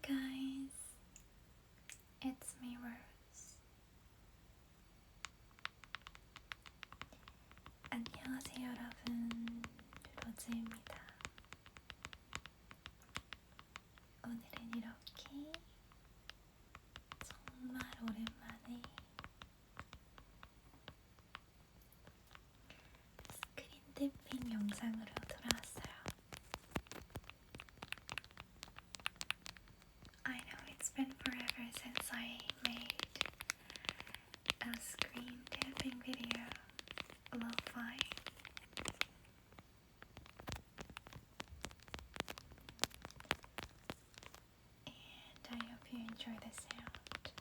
guys, it's me Rose. 안녕하세요 여러분, 로즈입니다. 오늘은 이렇게 정말 오랜만에 스크린 탭핑 영상으로 돌아왔어요. I know it's been forever since I made a screen tapping video, lo-fi. And I hope you enjoy the sound.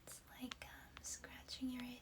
It's like scratching your edges.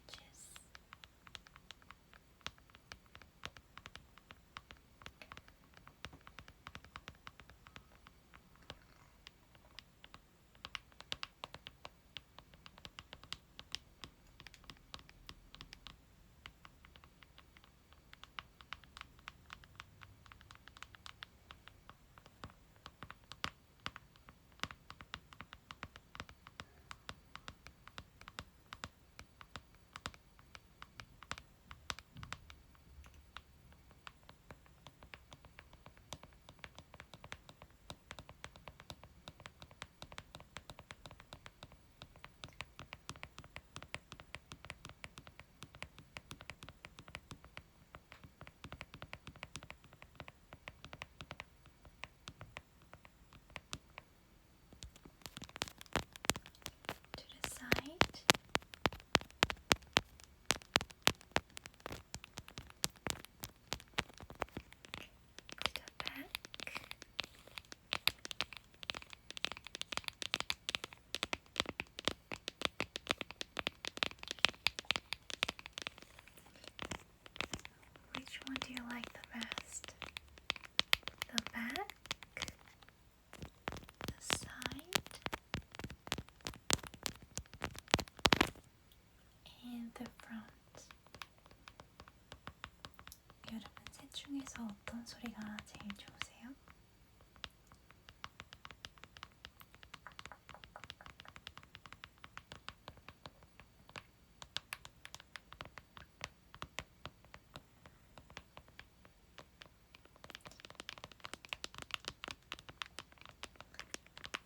Which one do you like the best? The back? The side? And the front? 여러분 셋 중에서 어떤 소리가 제일 좋으세요?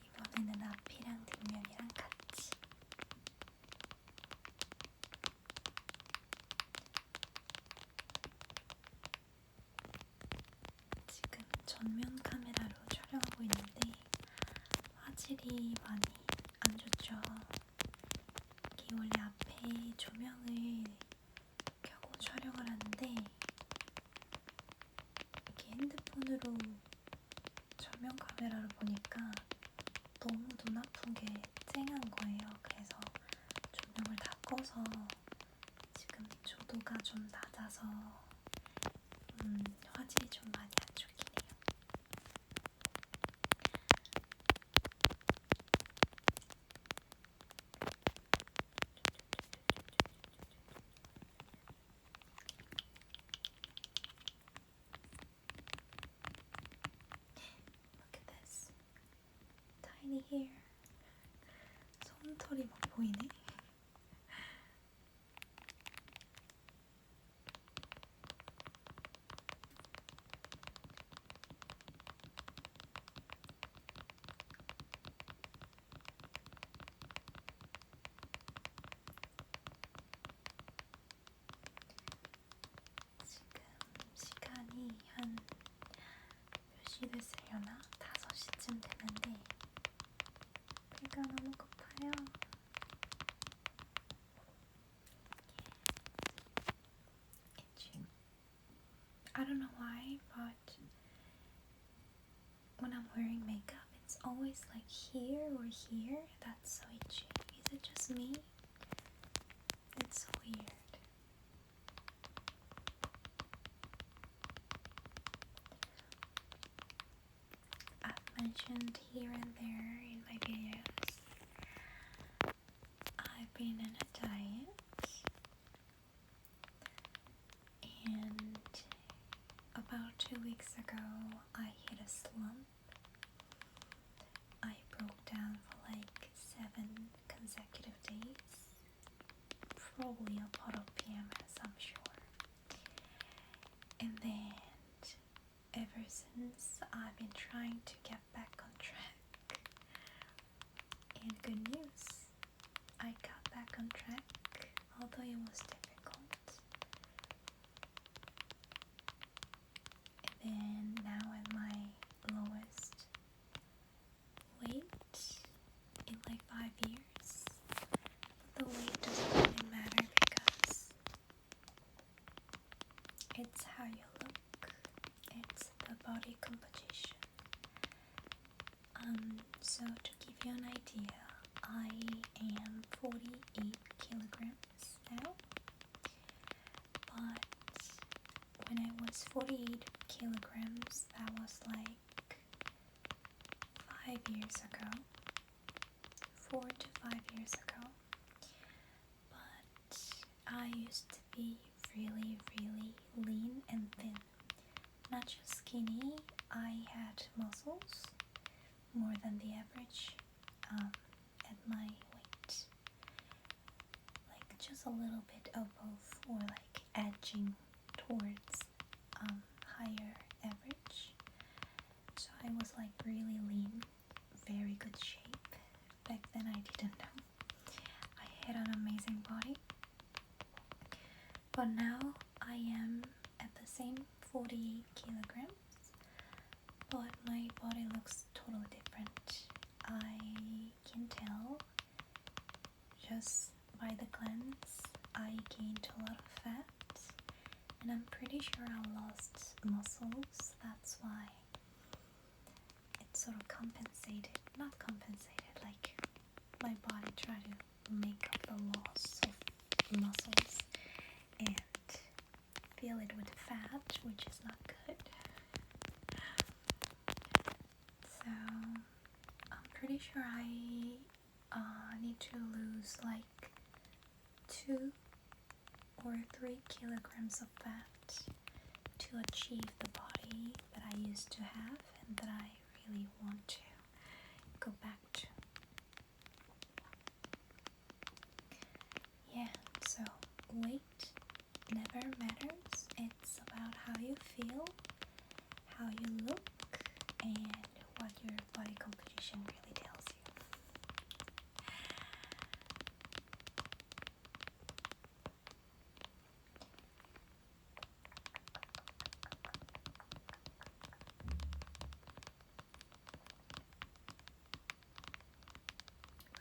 이번에는 앞이랑 뒷면이랑 같이. 지금 전면 카메라로 촬영하고 있는데 화질이 많이 안 좋죠. 이게 원래 앞에 조명을 켜고 촬영을 하는데 이게 핸드폰으로 전면 카메라로 보니까 너무 눈 아픈 게 쨍한 거예요. 그래서 조명을 다 꺼서 지금 조도가 좀 낮아서 화질이 좀 많이 안 좋긴 해요. Look at this. Tiny hair. 솜털이 막 보이네. 지금 시간이 한 몇 시 됐으려나? 5시쯤 됐는데 배가 너무 고파요. I don't know why, but when I'm wearing makeup, it's always like here or here. That's so itchy. Is it just me? It's so weird. I've mentioned here and there in my videos, I've been on a diet. 2 weeks ago, I hit a slump. I broke down for like 7 consecutive days. Probably a part of PMS, I'm sure. And then, ever since, I've been trying to get back on track. And good news, I got back on track, although it was difficult. And then now at my lowest weight in like 5 years. The weight doesn't really matter because it's how you look, it's the body composition. So to give you an idea, I am 48 kilograms now, but when I was 48 kilograms, that was like 5 years ago, 4 to 5 years ago. But I used to be really, really lean and thin. Not just skinny, I had muscles more than the average at my weight. Like just a little bit above or like edging towards higher average. So I was like really lean, very good shape. Back then I didn't know. I had an amazing body. But now I am at the same 48 kilograms, but my body looks totally different. I can tell just by the glance I gained a lot of fat, and I'm pretty sure I lost muscles. That's why it sort of compensated, not compensated, like my body tried to make up the loss of muscles and fill it with fat, which is not good. So I'm pretty sure I need to lose like 2 or 3 kilograms of fat to achieve the body that I used to have and that I really want to go back to. Yeah, so weight never matters. It's about how you feel, how you look, and what your body composition really tells you.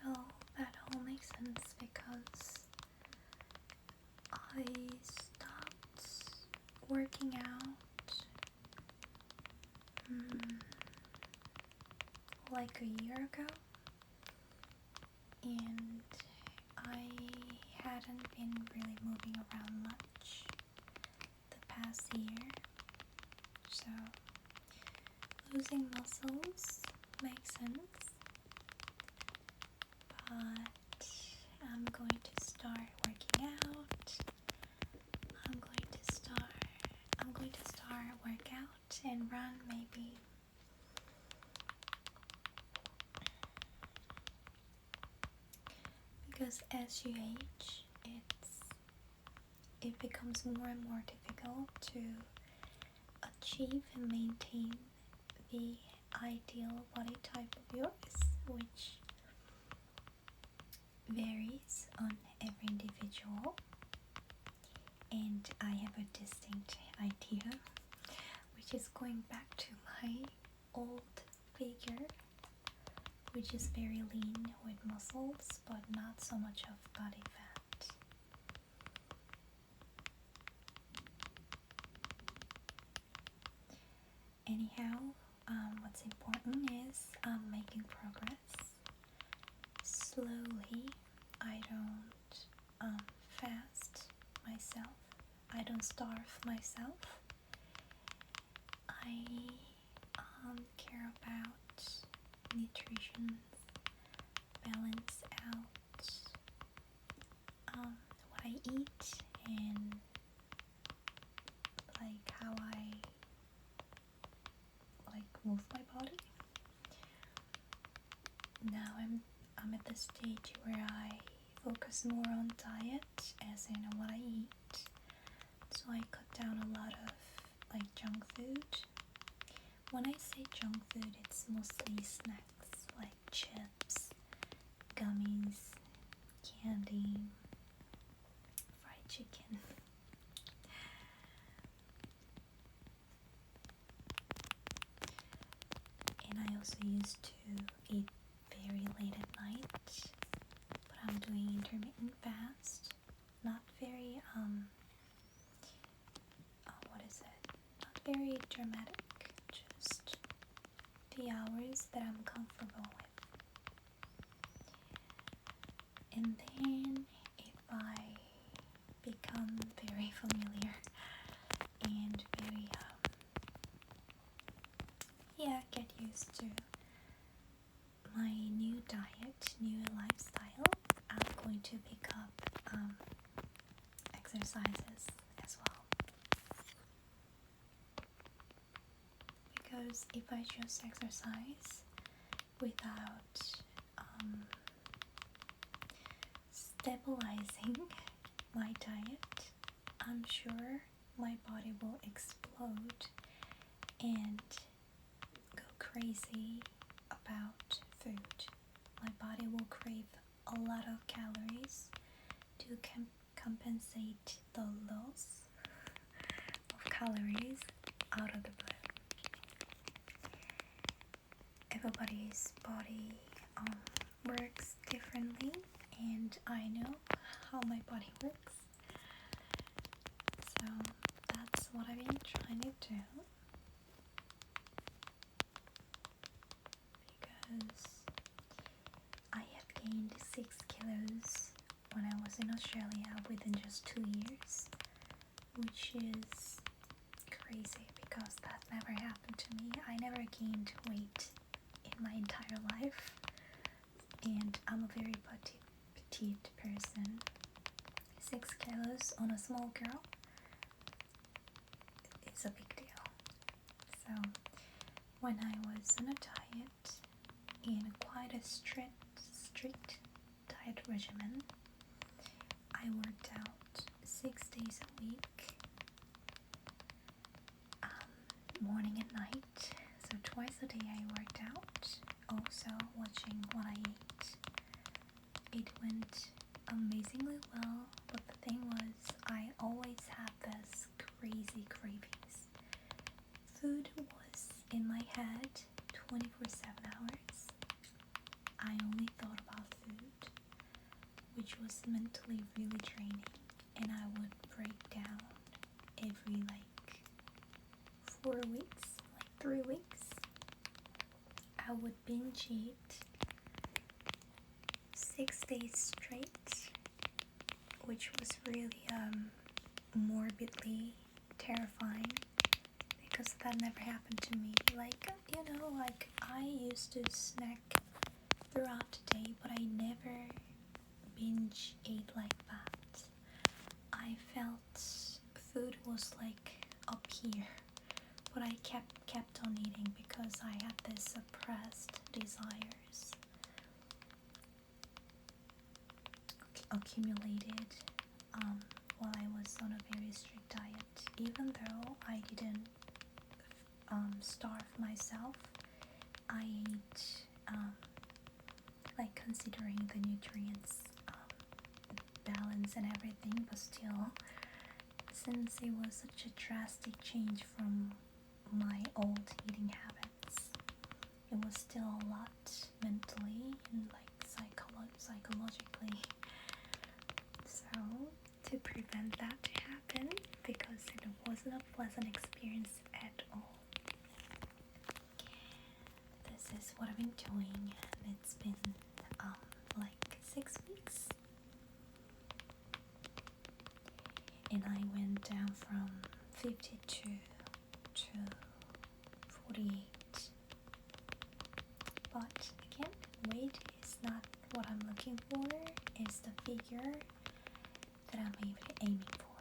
Well, that all makes sense because I stopped working out like a year ago, and I hadn't been really moving around much the past year, so losing muscles makes sense, but I'm going to start working out. I'm going to start work out and run maybe. Because as you age, it becomes more and more difficult to achieve and maintain the ideal body type of yours, which varies on every individual. And I have a distinct idea, which is going back to my old figure, which is very lean with muscles, but not so much of body fat. Anyhow, what's important is I'm making progress. Slowly, I don't fast myself. I don't starve myself. I care about nutrition, balance out what I eat, and like how I stage where I focus more on diet, as in what I eat. So I cut down a lot of like junk food. When I say junk food, it's mostly snacks like chips, gummies, candy, fried chicken. And I also used to eat very late at night, but I'm doing intermittent fast. Not very what is it? Not very dramatic. Just the hours that I'm comfortable with. And then if I become very familiar and very get used to my new diet, new lifestyle, I'm going to pick up exercises as well. Because if I just exercise without stabilizing my diet, I'm sure my body will explode and go crazy about food. My body will crave a lot of calories to compensate the loss of calories out of the blue. Everybody's body works differently, and I know how my body works. So that's what I've been trying to do. Because I have gained 6 kilos when I was in Australia within just 2 years, which is crazy because that never happened to me. I never gained weight in my entire life, and I'm a very petite person. 6 kilos on a small girl is a big deal. So when I was on a diet, in quite a strict diet regimen, I worked out 6 days a week, morning and night. So twice a day I worked out, also watching what I ate. It went amazingly well, but the thing was, I always had this crazy cravings. Food was in my head 24/7 hours. I only thought about food, which was mentally really draining, and I would break down every 4 weeks, 3 weeks. I would binge eat 6 days straight, which was really morbidly terrifying because that never happened to me. I used to snack throughout the day, but I never binge ate like that. I felt food was up here, but I kept on eating because I had this suppressed desires accumulated while I was on a very strict diet. Even though I didn't starve myself, I ate considering the nutrients balance and everything, but still, since it was such a drastic change from my old eating habits, it was still a lot mentally and psychologically. So to prevent that to happen, because it wasn't a pleasant experience at all, this is what I've been doing, and it's been 6 weeks, and I went down from 52 to 48. But again, weight is not what I'm looking for, it's the figure that I'm aiming for.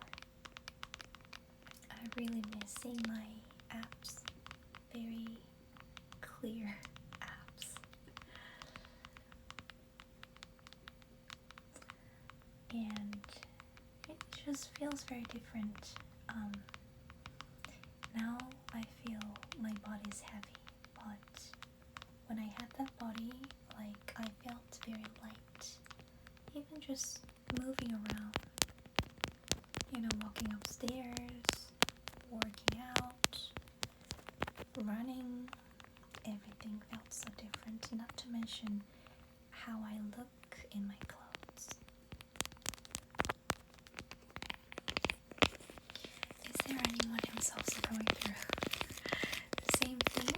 I really miss seeing my abs, very clear abs. just feels very different. Now I feel my body's heavy, but when I had that body, like I felt very light. Even just moving around, walking upstairs, working out, running, everything felt so different, not to mention how I look in my clothes. Is there anyone who's also going through the same thing?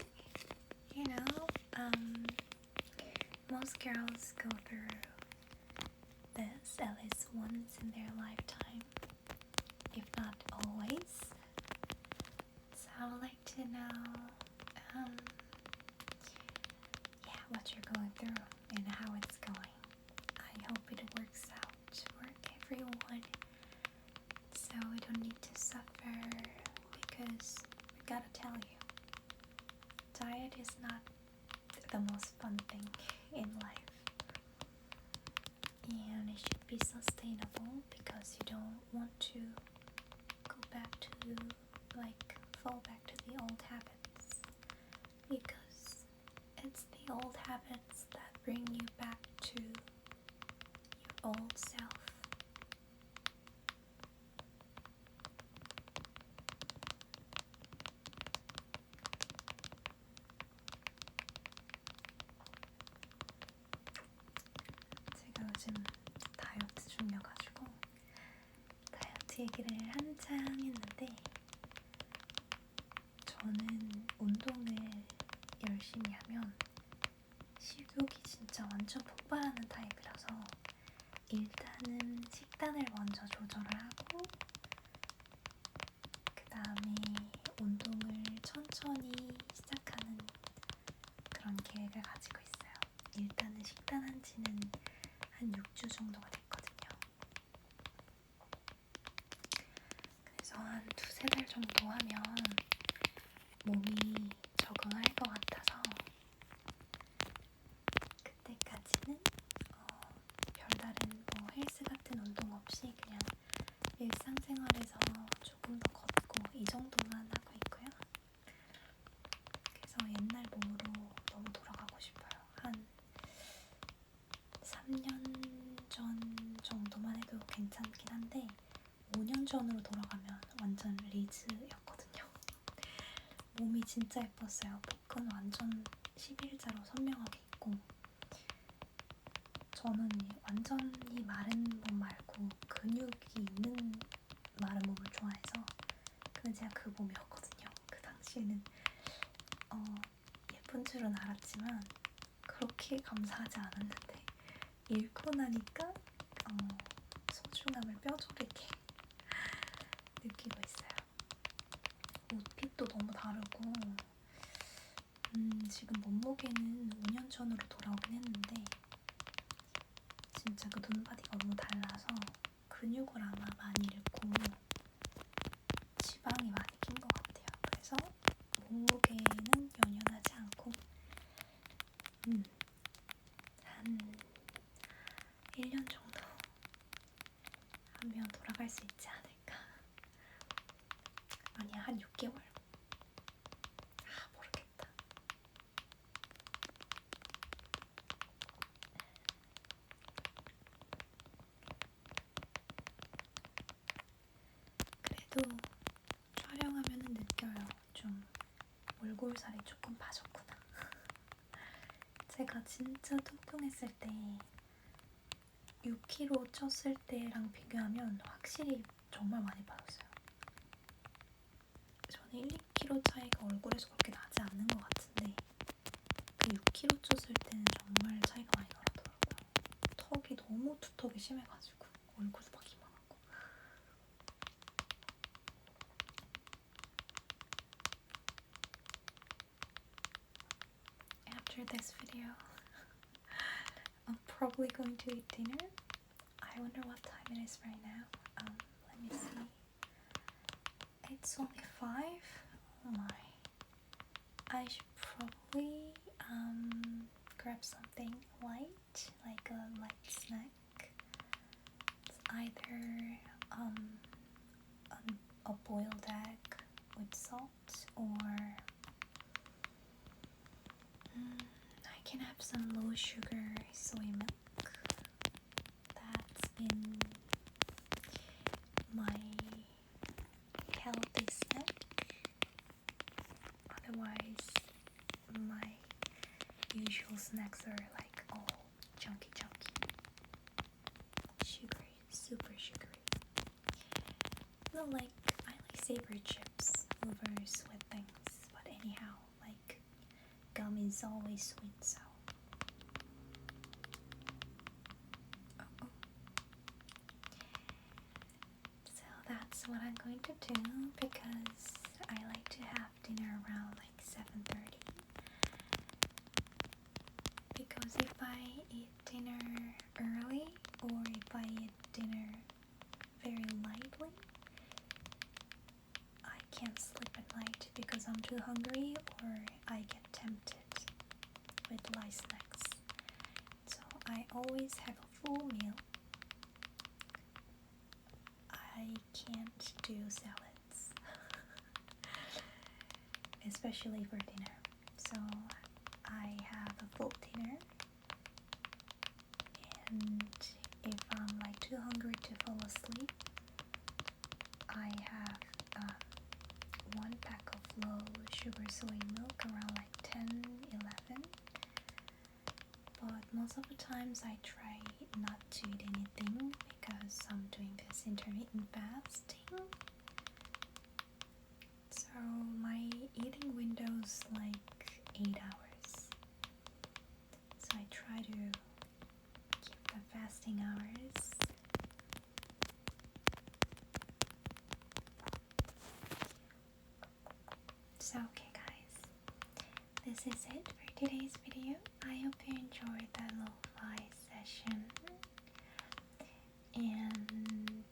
Most girls go through this at least once in their lifetime, if not always. So I would like to know what you're going through and how it's going. I hope it works out for everyone so we don't need to suffer, because I gotta tell you, diet is not the most fun thing in life, and it should be sustainable, because you don't want to go back to fall back to the old habits, because it's the old habits that bring you back to your old self. 제가 요즘 다이어트 중이어가지고 다이어트 얘기를 한창 했는데, 저는 운동을 열심히 하면 식욕이 진짜 완전 폭발하는 타입이라서 일단은 식단을 먼저 조절을 하고 그 다음에 운동을 천천히 시작하는 그런 계획을 가지고 있어요. 일단은 식단한 지는 한 6주 정도가 됐거든요. 그래서 한 2-3달 정도 하면 몸이 적응할 것 같아서 그때까지는 별다른 헬스 같은 운동 없이 그냥 일상생활에서 조금 더 걷고 이 정도만 하고 있고요. 그래서 옛날 몸으로 너무 돌아가고 싶어요. 한 3년 전 정도만 해도 괜찮긴 한데 5년 전으로 돌아가면 완전 리즈였거든요. 몸이 진짜 예뻤어요. 복근 완전 11자로 선명하게 있고, 저는 완전히 마른 몸 말고 근육이 있는 마른 몸을 좋아해서, 근데 제가 그 몸이었거든요. 그 당시에는 예쁜 줄은 알았지만 그렇게 감사하지 않았는데 잃고 나니까 소중함을 뼈저리게 느끼고 있어요. 옷핏도 너무 다르고, 지금 몸무게는 5년 전으로 돌아오긴 했는데 진짜 그 눈바디가 너무 달라서 근육을 아마 많이 잃고 지방이 많이 낀 것 같아요. 그래서 몸무게는 연연하지 않고 한 1년 정도 하면 돌아갈 수 있지 않을까. 아니야, 한 6개월? 모르겠다. 그래도 촬영하면은 느껴요. 좀 몰골살이 조금 빠졌구나. 제가 진짜 뚱뚱했을 때 6kg 쪘을 때랑 비교하면 확실히 정말 많이 빠졌어요. 저는 1-2kg 차이가 얼굴에서 그렇게 나지 않는 것 같은데 그 6kg 쪘을 때는 정말 차이가 많이 나더라고요. 턱이 너무 두턱이 심해가지고 얼굴도 막 이만하고. After this video, I'm probably going to eat dinner. I wonder what time it is right now. Let me see. It's only 5. Oh my. I should probably grab something light, like a light snack. It's either low sugar soy milk. That's been my healthy snack. Otherwise, my usual snacks are like all chunky, sugary, super sugary. No, like I like savory chips over sweet things, but anyhow, like gum is always sweet, so. Oh. So that's what I'm going to do because I like to have dinner around like 7:30. Because if I eat dinner early or if I eat dinner very lightly, I can't sleep at night because I'm too hungry or I get tempted with light snacks. So I always have a full meal. I can't do salads, especially for dinner. So I have a full dinner, and if I'm like too hungry to fall asleep, I have one pack of low sugar soy milk around like 10-11. But most of the times I try not to eat anything because I'm doing this intermittent fasting. So my eating window's like 8 hours. So I try to keep the fasting hours. So okay guys, this is it for today's video. I hope you enjoyed the lo-fi session. And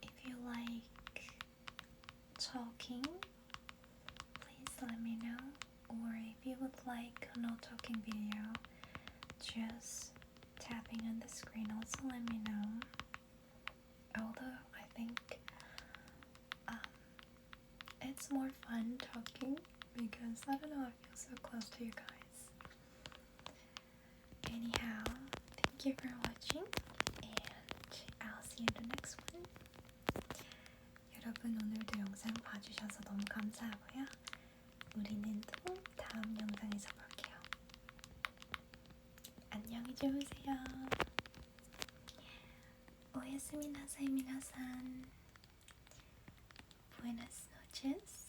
if you like talking, please let me know. Or if you would like a no talking video, just tapping on the screen, also let me know. Although I think it's more fun talking because I don't know, I feel so close to you guys. Anyhow, thank you for watching and I'll see you in the next one. 여러분 오늘도 영상 봐주셔서 너무 감사하고요. 우리는 또 다음 영상에서 볼게요. 안녕히 주무세요. 오야스미나사이 미나산. Buenas noches.